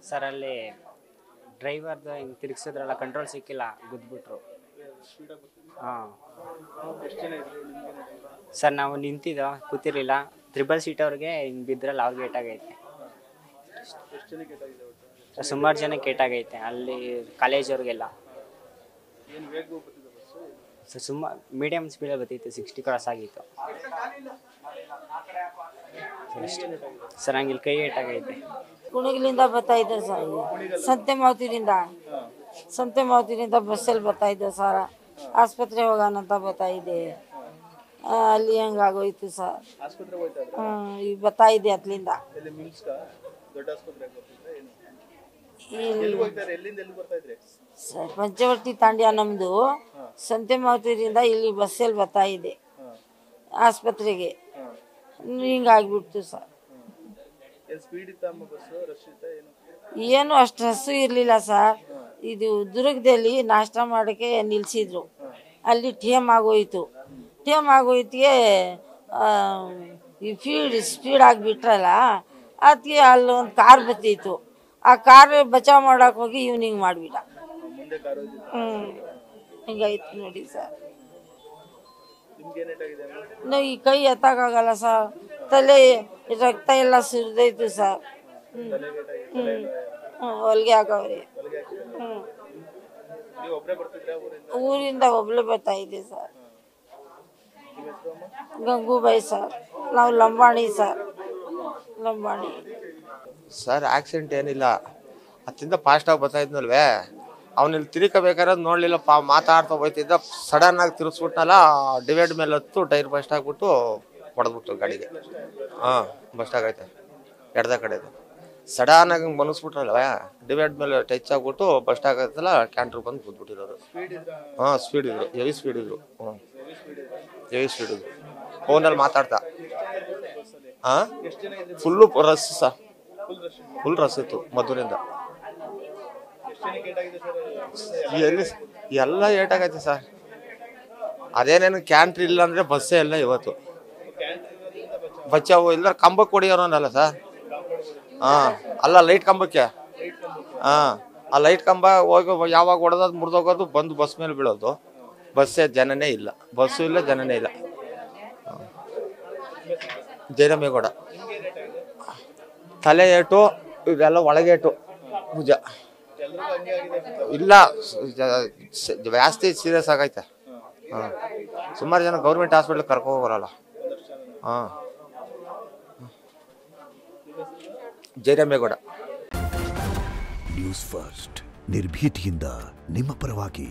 Sir ಅಲ್ಲಿ ಡ್ರೈವರ್ದು ಹಿಂಗೆ ತಿರುಗಿಸಿದ್ರಲ್ಲ control ಸಿಕ್ಕಿಲ್ಲ ಗುದ್ಬಿಟ್ರು. ಹಾಂ ಸರ್ ನಾವು ನಿಂತಿದ್ದೋ ಕೂತಿರಲಿಲ್ಲ. 3 ಸೀಟವ್ರಿಗೆ ಹಿಂಗೆ ಬಿದ್ರಲ್ಲ ಅವ್ರಿಗೆ ಏಟಾಗೈತೆ. ಸುಮಾರು ಜನಕ್ಕೆ ಏಟಾಗೈತೆ ಅಲ್ಲಿ ಕಾಲೇಜವ್ರಿಗೆಲ್ಲ. ಸರ್ ಮೀಡಿಯಮ್ ಸ್ಪೀಡಲ್ಲಿ ಬರ್ತಿತ್ತು, 60 ಕ್ರಾಸ್ ಆಗಿತ್ತು ಸರ್. ಹಂಗೆ ಇಲ್ಲಿ ಕೈ ಏಟಾಗೈತೆ. ಕುಣಿಗಲಿಂದ ಬರ್ತಾ ಇದ್ದೆ ಸರ್, ಸಂತೆ ಮಾವತಿರಿಂದ ಬಸ್ಸಲ್ಲಿ ಬರ್ತಾ ಇದ್ದೆ ಸರ್. ಆಸ್ಪತ್ರೆ ಹೋಗೋಣ ಅಂತ ಬರ್ತಾ ಇದ್ದೆ, ಅಲ್ಲಿ ಹಂಗಾಗೋಯ್ತು ಸರ್. ಈಗ ಬರ್ತಾ ಇದ್ದೆ ಅತ್ಲಿಂದ. ಪಂಚವರ್ತಿ ತಾಂಡ್ಯ ನಮ್ಮದು. ಸಂತೆ ಮಾವತಿರಿಂದ ಇಲ್ಲಿ ಬಸ್ಸಲ್ಲಿ ಬರ್ತಾ ಇದ್ದೆ ಆಸ್ಪತ್ರೆಗೆ, ಹಿಂಗಾಗ್ಬಿಡ್ತು ಸರ್. ಏನು ಅಷ್ಟು ಹಸು ಇರಲಿಲ್ಲ ಸರ್. ಇದು ದುರ್ಗದಲ್ಲಿ ನಾಷ್ಟ ಮಾಡೋಕ್ಕೆ ನಿಲ್ಲಿಸಿದ್ರು, ಅಲ್ಲಿ ಟೇಮ್ ಆಗೋಯ್ತಿಗೆ ಈ ಸ್ಪೀಡ್ ಆಗಿಬಿಟ್ರಲ್ಲ, ಅದಕ್ಕೆ ಅಲ್ಲೊಂದು ಕಾರ್ ಬರ್ತಿತ್ತು. ಆ ಕಾರ್ ಬಚಾವ್ ಮಾಡೋಕೆ ಹೋಗಿ ಈವ್ನಿಂಗ್ ಮಾಡಿಬಿಟ್ಟ. ಹಿಂಗಾಯ್ತು ನೋಡಿ ಸರ್. ಈ ಕೈ ಎತ್ತಕ್ಕಾಗಲ್ಲ ಸರ್, ತಲೆ ರಕ್ತ ಎಲ್ಲ ಸುರಿದೈತು ಸರ್. ಹೊಲಿಗೆ ಹಾಕವ್ರಿ. ಊರಿಂದ ಒಬ್ಳೆ ಬರ್ತಾ ಇದ್ದೆ ಸರ್. ಗಂಗೂಬಾಯಿ ಸರ್, ನಾವು Lambani sir, Lambani sir. Accident ಏನಿಲ್ಲ, ಅತ್ತಿಂದ ಫಾಸ್ಟಾಗಿ ಬರ್ತಾ ಇದ್ನಲ್ವೇ, ಅವನಿಲ್ಲಿ ತಿರುಗಬೇಕಾದ್ರೆ ನೋಡಲಿಲ್ಲ, ಮಾತಾಡ್ತಾ ಹೋಗ್ತಿದ್ದ. ಸಡನ್ನಾಗಿ ತಿರುಗಿಸ್ಬಿಟ್ನಲ್ಲ, ಡಿವೈಡ್ ಮೇಲೆ ಹತ್ತು ಟೈರ್ ಬಸ್ಟ್ ಆಗಿಬಿಟ್ಟು ಹೊಡೆದ್ಬಿಟ್ಟು ಗಾಡಿಗೆ. ಹಾಂ, ಬಸ್ಟ್ ಆಗೈತೆ ಎಡ್ದ ಕಡೆದು. ಸಡನ್ನಾಗಿ ಮನಸ್ಬಿಟ್ರಲ್ವೇ, ಡಿವೈಡ್ ಮೇಲೆ ಟಚ್ ಆಗ್ಬಿಟ್ಟು ಬಸ್ಟ್ ಆಗೈತಲ್ಲ, ಕ್ಯಾಂಟ್ರ್ ಬಂದು ಕೂತ್ಬಿಟ್ಟಿರೋರು. ಹಾಂ, ಸ್ಪೀಡ್ ಇದ್ರು, ಹೆವಿ ಸ್ಪೀಡ್ ಇದ್ರು. ಹೆವಿ ಸ್ಪೀಡ್ ಇದ್ರು, ಫೋನಲ್ಲಿ ಮಾತಾಡ್ತಾ. ಹಾಂ, ಫುಲ್ಲು ರಸ್ ಸರ್, ಫುಲ್ ರಸ್ ಇತ್ತು ಮಧುರಿಂದ. ಎಲ್ಲಿ ಎಲ್ಲ ಏಟಾಗೈತೆ ಸರ್. ಅದೇನೇನು ಕ್ಯಾಂಟ್ರ್ ಇಲ್ಲ ಅಂದರೆ ಬಸ್ಸೇ ಇಲ್ಲ ಇವತ್ತು. ಬಚ್ಚಾವು ಇಲ್ಲ, ಕಂಬಕ್ಕೆ ಹೊಡಿಯೋರಲ್ಲ ಸರ್. ಹಾಂ, ಅಲ್ಲ ಲೈಟ್ ಕಂಬಕ್ಕೆ. ಹಾಂ, ಆ ಲೈಟ್ ಕಂಬ ಹೋಗಿ ಯಾವಾಗ ಹೊಡೆದದು ಮುರಿದೋಗೋದು, ಬಂದು ಬಸ್ ಮೇಲೆ ಬೀಳೋದು. ಬಸ್ಸೇ ಜನನೇ ಇಲ್ಲ, ಬಸ್ಸು ಇಲ್ಲ, ಜನನೇ ಇಲ್ಲ. ಜಯರಾಮೇಗೌಡ. ತಲೆ ಏಟು, ಇದೆಲ್ಲ ಒಳಗೇಟು, ಭುಜ ಇಲ್ಲ, ಜಾಸ್ತಿ ಸೀರಿಯಸ್ ಆಗೈತೆ. ಹಾಂ, ಸುಮಾರು ಜನ ಗೌರ್ಮೆಂಟ್ ಹಾಸ್ಪಿಟ್ಲಿಗೆ ಕರ್ಕೋಬರಲ್ಲ. ಹಾಂ, ಜಯರಾಮೇಗೌಡ. ನ್ಯೂಸ್ ಫಸ್ಟ್, ನಿರ್ಭೀತಿಯಿಂದ ನಿಮ್ಮ ಪರವಾಗಿ.